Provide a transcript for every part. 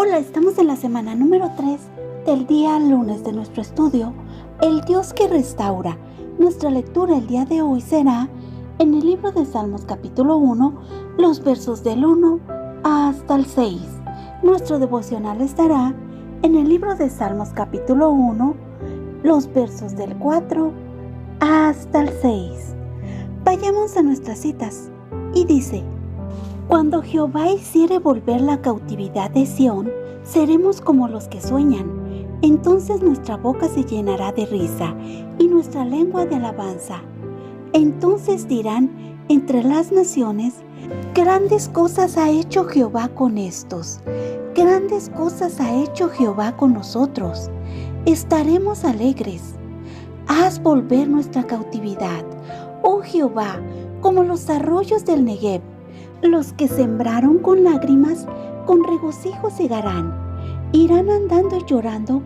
Hola, estamos en la semana número 3 del día lunes de nuestro estudio, El Dios que restaura. Nuestra lectura el día de hoy será en el libro de Salmos capítulo 1, los versos del 1 hasta el 6. Nuestro devocional estará en el libro de Salmos capítulo 1, los versos del 4 hasta el 6. Vayamos a nuestras citas y dice: Cuando Jehová hiciere volver la cautividad de Sión, seremos como los que sueñan. Entonces nuestra boca se llenará de risa y nuestra lengua de alabanza. Entonces dirán entre las naciones: grandes cosas ha hecho Jehová con estos. Grandes cosas ha hecho Jehová con nosotros. Estaremos alegres. Haz volver nuestra cautividad, oh Jehová, como los arroyos del Negev. Los que sembraron con lágrimas, con regocijo segarán. Irán andando y llorando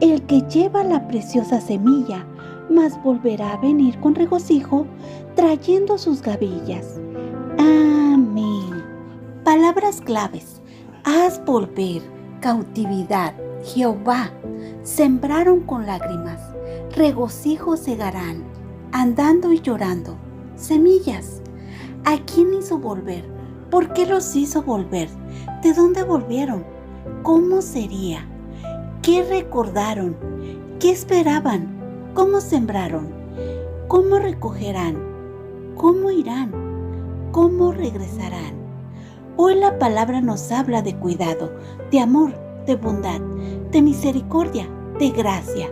el que lleva la preciosa semilla, mas volverá a venir con regocijo, trayendo sus gavillas. Amén. Palabras claves: haz volver, cautividad, Jehová. Sembraron con lágrimas, regocijo segarán, andando y llorando. Semillas. ¿A quién hizo volver? ¿Por qué los hizo volver? ¿De dónde volvieron? ¿Cómo sería? ¿Qué recordaron? ¿Qué esperaban? ¿Cómo sembraron? ¿Cómo recogerán? ¿Cómo irán? ¿Cómo regresarán? Hoy la palabra nos habla de cuidado, de amor, de bondad, de misericordia, de gracia,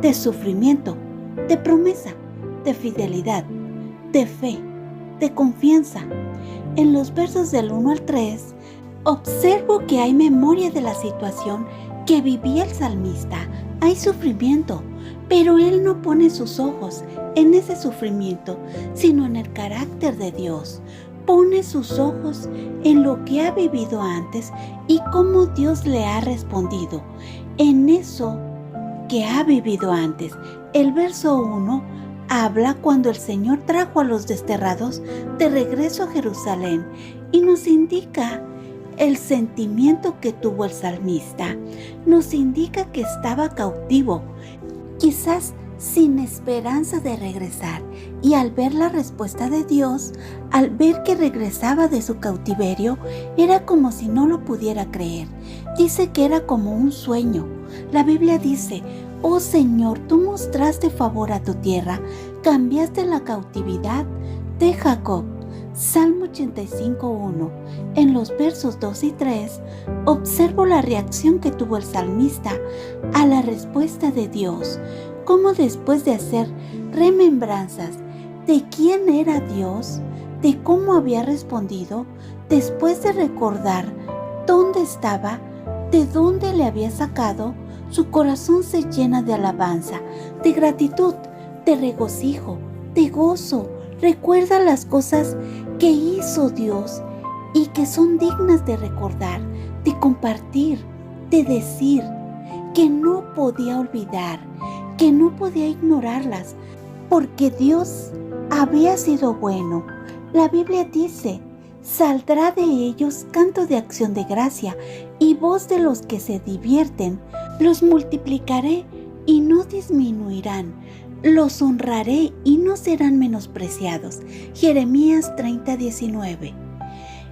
de sufrimiento, de promesa, de fidelidad, de fe, de confianza. En los versos del 1 al 3, observo que hay memoria de la situación que vivía el salmista. Hay sufrimiento, pero él no pone sus ojos en ese sufrimiento, sino en el carácter de Dios. Pone sus ojos en lo que ha vivido antes y cómo Dios le ha respondido en eso que ha vivido antes. El verso 1 habla cuando el Señor trajo a los desterrados de regreso a Jerusalén y nos indica el sentimiento que tuvo el salmista. Nos indica que estaba cautivo, quizás sin esperanza de regresar, y al ver la respuesta de Dios, al ver que regresaba de su cautiverio, era como si no lo pudiera creer. Dice que era como un sueño. La Biblia dice: oh Señor, tú mostraste favor a tu tierra, cambiaste la cautividad de Jacob. Salmo 85:1. En los versos 2 y 3 observo la reacción que tuvo el salmista a la respuesta de Dios, como después de hacer remembranzas de quién era Dios, de cómo había respondido, después de recordar dónde estaba, de dónde le había sacado, su corazón se llena de alabanza, de gratitud, de regocijo, de gozo. Recuerda las cosas que hizo Dios y que son dignas de recordar, de compartir, de decir, que no podía olvidar, que no podía ignorarlas, porque Dios había sido bueno. La Biblia dice: saldrá de ellos canto de acción de gracia y voz de los que se divierten. Los multiplicaré y no disminuirán. Los honraré y no serán menospreciados. Jeremías 30:19.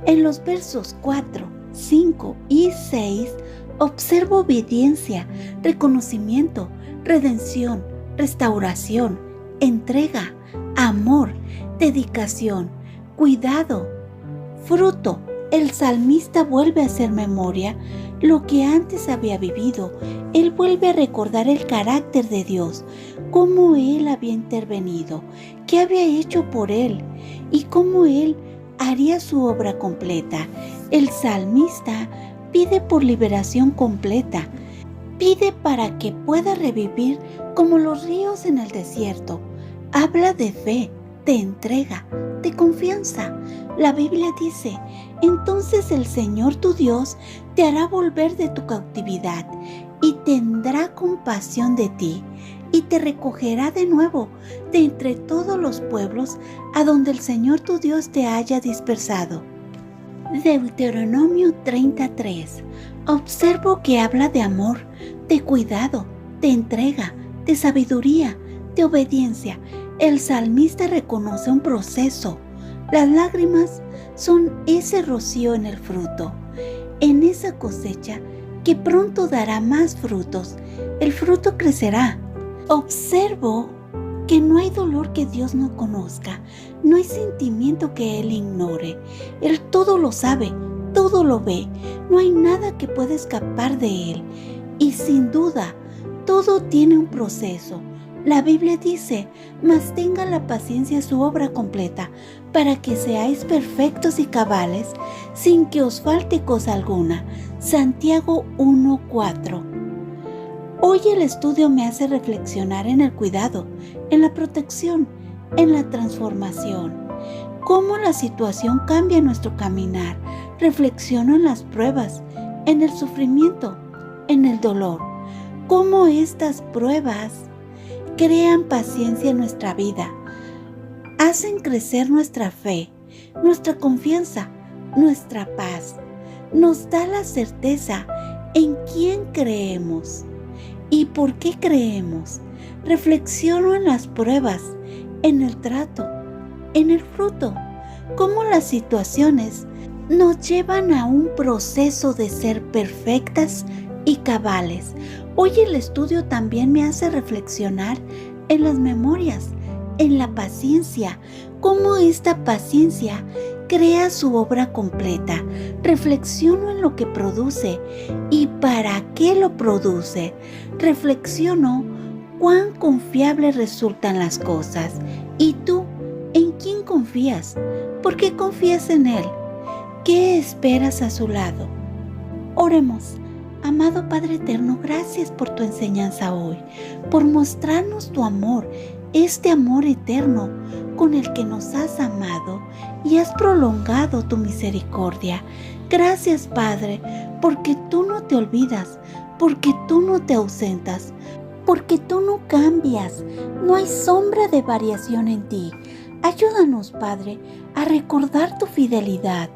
En los versos 4, 5 y 6 observo obediencia, reconocimiento, redención, restauración, entrega, amor, dedicación, cuidado, fruto. El salmista vuelve a hacer memoria lo que antes había vivido. Él vuelve a recordar el carácter de Dios, cómo Él había intervenido, qué había hecho por Él y cómo Él haría su obra completa. El salmista pide por liberación completa, pide para que pueda revivir como los ríos en el desierto. Habla de fe, de entrega, de confianza. La Biblia dice: entonces el Señor tu Dios te hará volver de tu cautividad y tendrá compasión de ti y te recogerá de nuevo de entre todos los pueblos a donde el Señor tu Dios te haya dispersado. Deuteronomio 33. Observo que habla de amor, de cuidado, de entrega, de sabiduría, de obediencia. El salmista reconoce un proceso. Las lágrimas son ese rocío en el fruto, en esa cosecha que pronto dará más frutos. El fruto crecerá. Observo que no hay dolor que Dios no conozca, no hay sentimiento que Él ignore. Él todo lo sabe, todo lo ve, no hay nada que pueda escapar de Él. Y sin duda, todo tiene un proceso. La Biblia dice: mas tenga la paciencia su obra completa, para que seáis perfectos y cabales, sin que os falte cosa alguna. Santiago 1:4. Hoy el estudio me hace reflexionar en el cuidado, en la protección, en la transformación. Cómo la situación cambia nuestro caminar. Reflexiono en las pruebas, en el sufrimiento, en el dolor. Cómo estas pruebas crean paciencia en nuestra vida, hacen crecer nuestra fe, nuestra confianza, nuestra paz. Nos da la certeza en quién creemos y por qué creemos. Reflexiono en las pruebas, en el trato, en el fruto, cómo las situaciones nos llevan a un proceso de ser perfectas y cabales. Hoy el estudio también me hace reflexionar en las memorias, en la paciencia, cómo esta paciencia crea su obra completa. Reflexiono en lo que produce y para qué lo produce. Reflexiono cuán confiables resultan las cosas. ¿Y tú, en quién confías? ¿Por qué confías en Él? ¿Qué esperas a su lado? Oremos. Amado Padre Eterno, gracias por tu enseñanza hoy, por mostrarnos tu amor, este amor eterno con el que nos has amado y has prolongado tu misericordia. Gracias, Padre, porque tú no te olvidas, porque tú no te ausentas, porque tú no cambias, no hay sombra de variación en ti. Ayúdanos, Padre, a recordar tu fidelidad,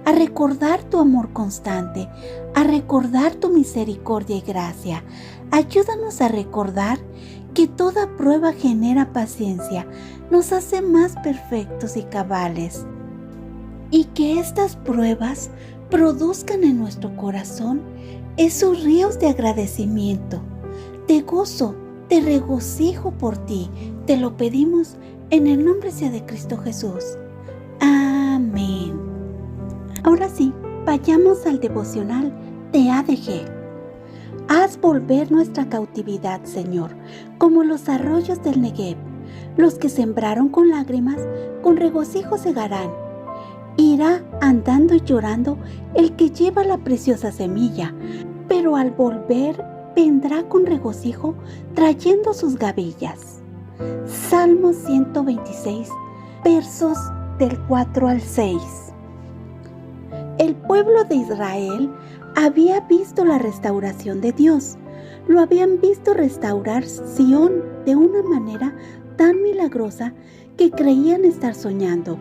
a recordar tu amor constante, a recordar tu misericordia y gracia. Ayúdanos a recordar que toda prueba genera paciencia, nos hace más perfectos y cabales, y que estas pruebas produzcan en nuestro corazón esos ríos de agradecimiento, de gozo, de regocijo por ti. Te lo pedimos en el nombre sea de Cristo Jesús. Amén. Ahora sí, vayamos al devocional de ADG. Haz volver nuestra cautividad, Señor, como los arroyos del Negev. Los que sembraron con lágrimas, con regocijo segarán. Irá andando y llorando el que lleva la preciosa semilla, pero al volver vendrá con regocijo trayendo sus gavillas. Salmo 126, versos del 4 al 6. El pueblo de Israel había visto la restauración de Dios. Lo habían visto restaurar Sión de una manera tan milagrosa que creían estar soñando.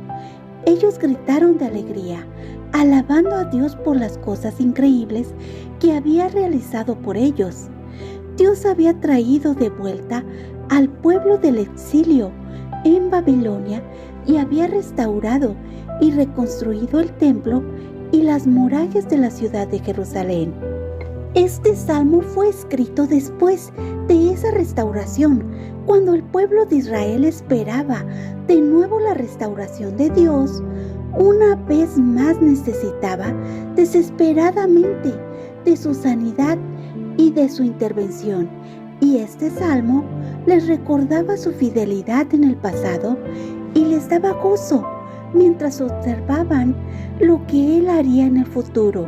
Ellos gritaron de alegría, alabando a Dios por las cosas increíbles que había realizado por ellos. Dios había traído de vuelta al pueblo del exilio en Babilonia y había restaurado y reconstruido el templo y las murallas de la ciudad de Jerusalén. Este salmo fue escrito después de esa restauración, cuando el pueblo de Israel esperaba de nuevo la restauración de Dios. Una vez más necesitaba desesperadamente de su sanidad y de su intervención, y este salmo les recordaba su fidelidad en el pasado y les daba gozo mientras observaban lo que Él haría en el futuro.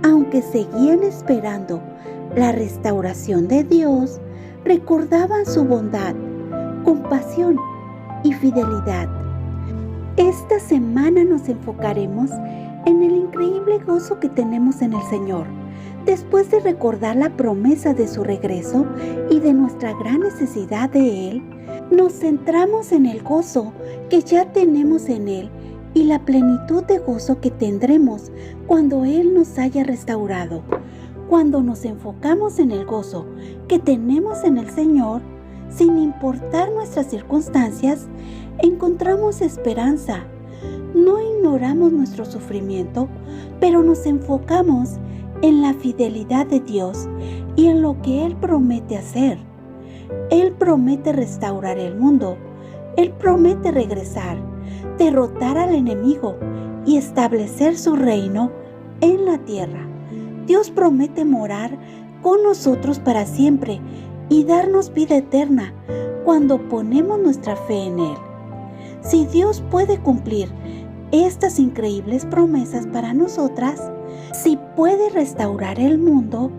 Aunque seguían esperando la restauración de Dios, recordaban su bondad, compasión y fidelidad. Esta semana nos enfocaremos en el increíble gozo que tenemos en el Señor. Después de recordar la promesa de su regreso y de nuestra gran necesidad de Él, nos centramos en el gozo que ya tenemos en Él y la plenitud de gozo que tendremos cuando Él nos haya restaurado. Cuando nos enfocamos en el gozo que tenemos en el Señor, sin importar nuestras circunstancias, encontramos esperanza. No ignoramos nuestro sufrimiento, pero nos enfocamos en la fidelidad de Dios y en lo que Él promete hacer. Él promete restaurar el mundo. Él promete regresar, derrotar al enemigo y establecer su reino en la tierra. Dios promete morar con nosotros para siempre y darnos vida eterna cuando ponemos nuestra fe en Él. Si Dios puede cumplir estas increíbles promesas para nosotras, si puede restaurar el mundo,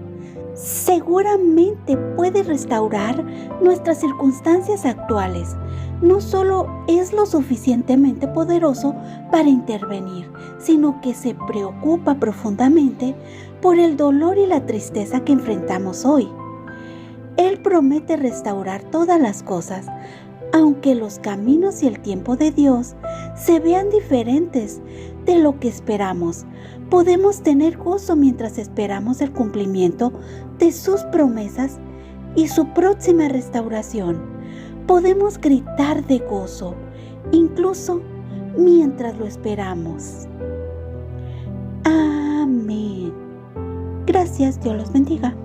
seguramente puede restaurar nuestras circunstancias actuales. No solo es lo suficientemente poderoso para intervenir, sino que se preocupa profundamente por el dolor y la tristeza que enfrentamos hoy. Él promete restaurar todas las cosas, aunque los caminos y el tiempo de Dios se vean diferentes de lo que esperamos. Podemos tener gozo mientras esperamos el cumplimiento de sus promesas y su próxima restauración. Podemos gritar de gozo, incluso mientras lo esperamos. Amén. Gracias, Dios los bendiga.